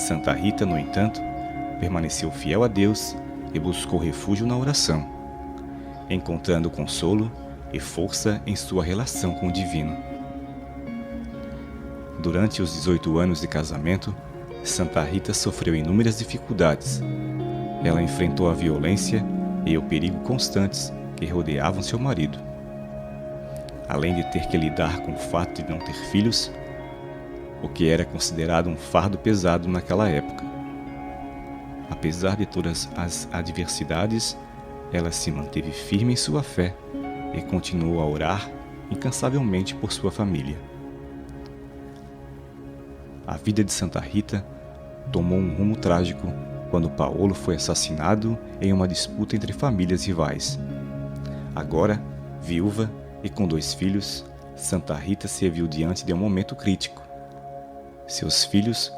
Santa Rita, no entanto, permaneceu fiel a Deus e buscou refúgio na oração, encontrando consolo e força em sua relação com o divino. Durante os 18 anos de casamento, Santa Rita sofreu inúmeras dificuldades. Ela enfrentou a violência e o perigo constantes que rodeavam seu marido. Além de ter que lidar com o fato de não ter filhos, o que era considerado um fardo pesado naquela época. Apesar de todas as adversidades, ela se manteve firme em sua fé e continuou a orar incansavelmente por sua família. A vida de Santa Rita tomou um rumo trágico quando Paolo foi assassinado em uma disputa entre famílias rivais. Agora, viúva e com 2 filhos, Santa Rita se viu diante de um momento crítico. Seus filhos